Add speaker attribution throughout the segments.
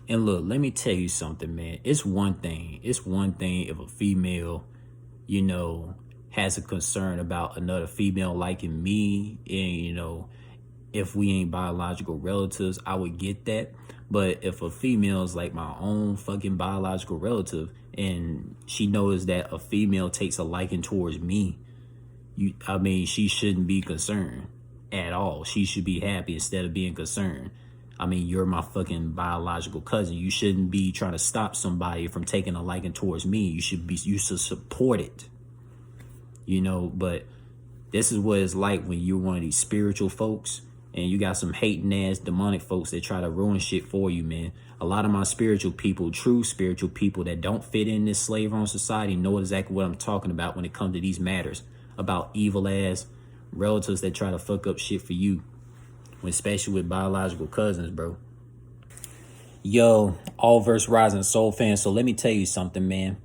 Speaker 1: And look, let me tell you something, man. It's one thing. It's one thing if a female, you know, has a concern about another female liking me, and if we ain't biological relatives, I would get that. But if a female is like my own fucking biological relative and she knows that a female takes a liking towards me, I mean, she shouldn't be concerned at all. She should be happy instead of being concerned. I mean, you're my fucking biological cousin. You shouldn't be trying to stop somebody from taking a liking towards me. You should support it. But this is what it's like when you're one of these spiritual folks and you got some hating ass demonic folks that try to ruin shit for you, man. A lot of my spiritual people, true spiritual people that don't fit in this slave owned society know exactly what I'm talking about when it comes to these matters about evil ass relatives that try to fuck up shit for you, especially with biological cousins, bro. Yo, all verse rising soul fan. So let me tell you something, man.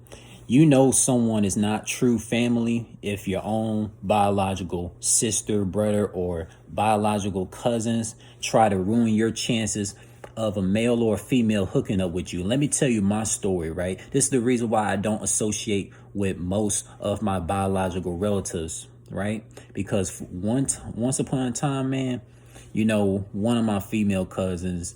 Speaker 1: You know someone is not true family if your own biological sister, brother, or biological cousins try to ruin your chances of a male or a female hooking up with you. Let me tell you my story, right? This is the reason why I don't associate with most of my biological relatives, right? Because once upon a time, man, one of my female cousins,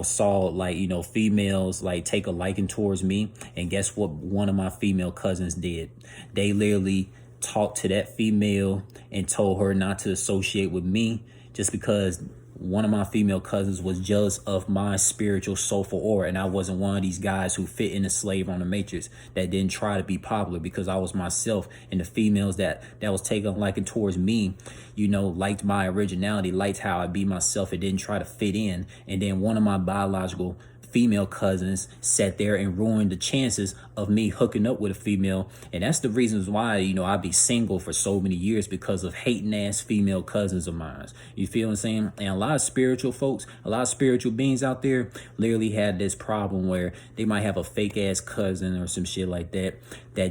Speaker 1: saw females take a liking towards me. And guess what one of my female cousins did? They literally talked to that female and told her not to associate with me just because one of my female cousins was jealous of my spiritual soulful aura, and I wasn't one of these guys who fit in the slave on the matrix that didn't try to be popular because I was myself. And the females that was taking a liking towards me, liked my originality, liked how I be myself, and didn't try to fit in. And then one of my biological female cousins sat there and ruined the chances of me hooking up with a female. And that's the reasons why, I be single for so many years, because of hating ass female cousins of mine. You feel what I'm saying? And a lot of spiritual folks, a lot of spiritual beings out there literally had this problem where they might have a fake ass cousin or some shit like that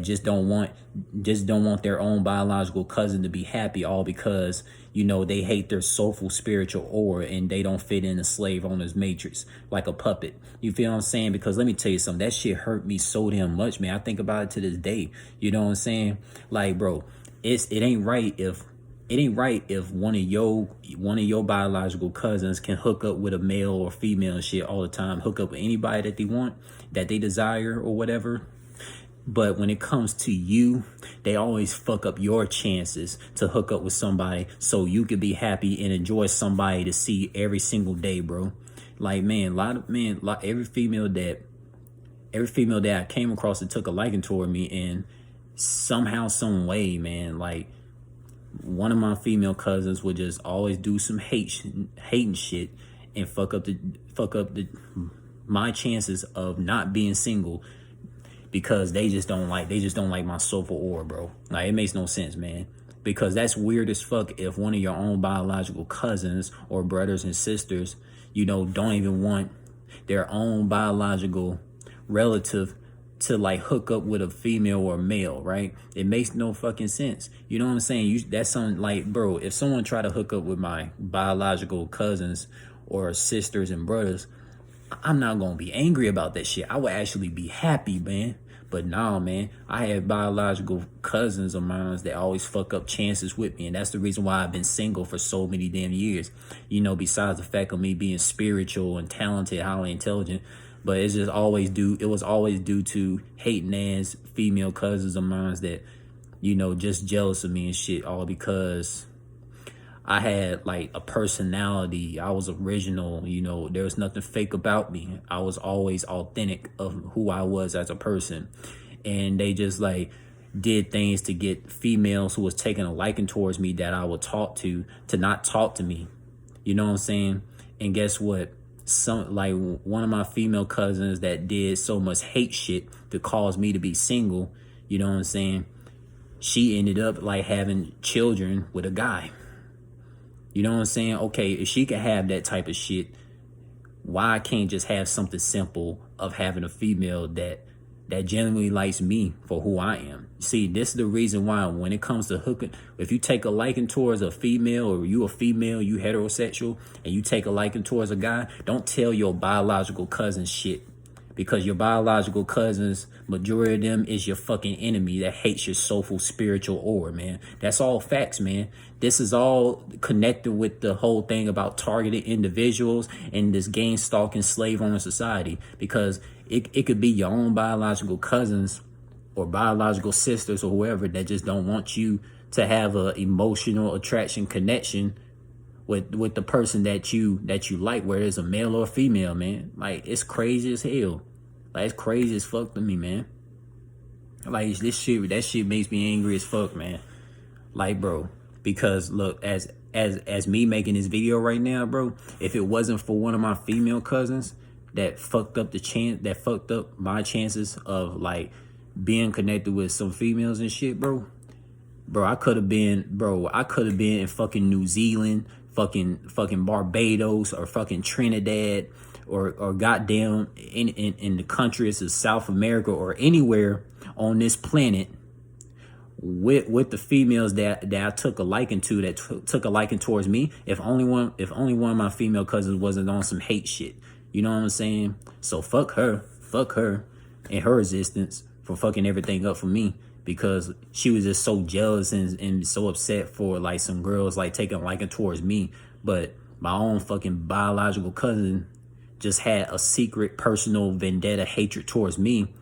Speaker 1: just don't want their own biological cousin to be happy, all because they hate their soulful spiritual aura and they don't fit in the slave owner's matrix like a puppet. You feel what I'm saying? Because let me tell you something, that shit hurt me so damn much, man. I think about it to this day. You know what I'm saying? Like, bro, it ain't right if one of your biological cousins can hook up with a male or female and shit all the time, hook up with anybody that they want, that they desire or whatever. But when it comes to you, they always fuck up your chances to hook up with somebody so you could be happy and enjoy somebody to see every single day, bro. Like, man, every female that I came across that took a liking toward me, and somehow, some way, man, like, one of my female cousins would just always do some hating shit and fuck up my chances of not being single, because they just don't like my soulful aura, bro. Like, it makes no sense, man. Because that's weird as fuck if one of your own biological cousins or brothers and sisters, don't even want their own biological relative to hook up with a female or a male, right? It makes no fucking sense. You know what I'm saying? That's something bro, if someone try to hook up with my biological cousins or sisters and brothers, I'm not gonna be angry about that shit. I would actually be happy, man. But nah, man, I have biological cousins of mine that always fuck up chances with me. And that's the reason why I've been single for so many damn years. Besides the fact of me being spiritual and talented, highly intelligent. But it was always due to hating ass female cousins of mine that, just jealous of me and shit, all because I had a personality. I was original, there was nothing fake about me. I was always authentic of who I was as a person. And they just did things to get females who was taking a liking towards me that I would talk to not talk to me. You know what I'm saying? And guess what? One of my female cousins that did so much hate shit to cause me to be single, you know what I'm saying? She ended up having children with a guy. You know what I'm saying? Okay, if she can have that type of shit, why I can't just have something simple of having a female that genuinely likes me for who I am? See, this is the reason why when it comes to hooking, if you take a liking towards a female, or you a female, you heterosexual, and you take a liking towards a guy, don't tell your biological cousin shit. because your biological cousins, majority of them is your fucking enemy that hates your soulful spiritual aura, man. That's all facts, man. This is all connected with the whole thing about targeted individuals and this gang stalking slave owner society, because it could be your own biological cousins or biological sisters or whoever that just don't want you to have a emotional attraction connection with the person that you like, whether it's a male or a female, man. Like, it's crazy as hell. Like, it's crazy as fuck to me, man. Like, that shit makes me angry as fuck, man. Like, bro, because look, as me making this video right now, bro, if it wasn't for one of my female cousins that fucked up my chances of like being connected with some females and shit, bro, I could have been in fucking New Zealand, fucking Barbados, or fucking Trinidad, or goddamn in the countries of South America, or anywhere on this planet with the females that I took a liking to, that took a liking towards me. If only one of my female cousins wasn't on some hate shit. You know what I'm saying? So fuck her and her existence for fucking everything up for me, because she was just so jealous and so upset for like some girls like taking a liking towards me. But my own fucking biological cousin just had a secret personal vendetta hatred towards me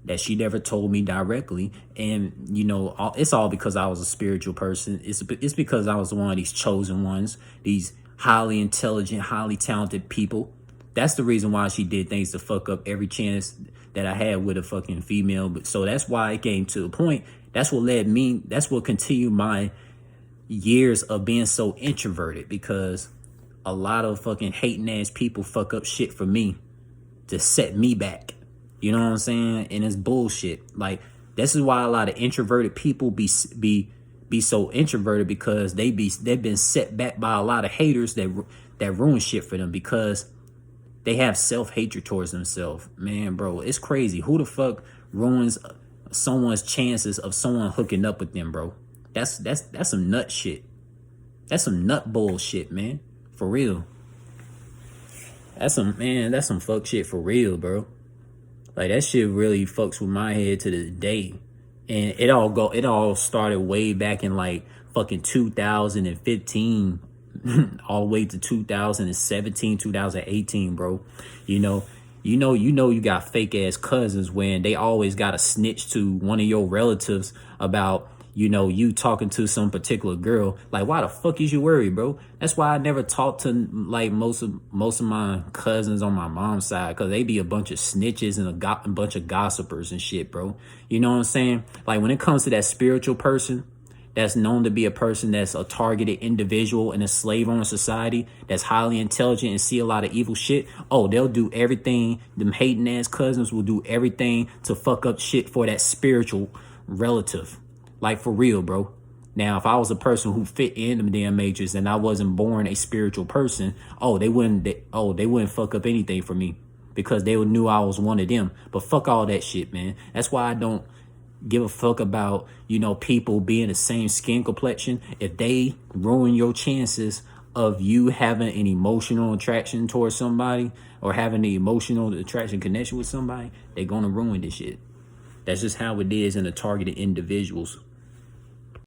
Speaker 1: that she never told me directly. And you know, it's all because I was a spiritual person. It's because I was one of these chosen ones, these highly intelligent, highly talented people. That's the reason why she did things to fuck up every chance that I had with a fucking female. But so that's why it came to a point. That's what continued my years of being so introverted, because a lot of fucking hating ass people fuck up shit for me to set me back. You know what I'm saying? And it's bullshit. Like, this is why a lot of introverted people be so introverted, because they've been set back by a lot of haters that ruin shit for them, because they have self-hatred towards themselves. Man, bro, it's crazy. Who the fuck ruins someone's chances of someone hooking up with them, bro? That's some nut shit. That's some nut bullshit, man. For real. That's some fuck shit for real, bro. Like, that shit really fucks with my head to this day. And it all started way back in like fucking 2015. All the way to 2017, 2018, bro. You got fake ass cousins when they always got to snitch to one of your relatives about, you talking to some particular girl. Like, why the fuck is you worried, bro? That's why I never talked to like most of my cousins on my mom's side, because they be a bunch of snitches and a bunch of gossipers and shit, bro. You know what I'm saying? Like, when it comes to that spiritual person that's known to be a person that's a targeted individual in a slave owner society, that's highly intelligent and see a lot of evil shit, oh, they'll do everything. Them hating ass cousins will do everything to fuck up shit for that spiritual relative. Like, for real, bro. Now, if I was a person who fit in them damn matrix and I wasn't born a spiritual person, they wouldn't fuck up anything for me, because they knew I was one of them. But fuck all that shit, man. That's why I don't give a fuck about, people being the same skin complexion. If they ruin your chances of you having an emotional attraction towards somebody, or having the emotional attraction connection with somebody, they're gonna ruin this shit. That's just how it is in the targeted individuals.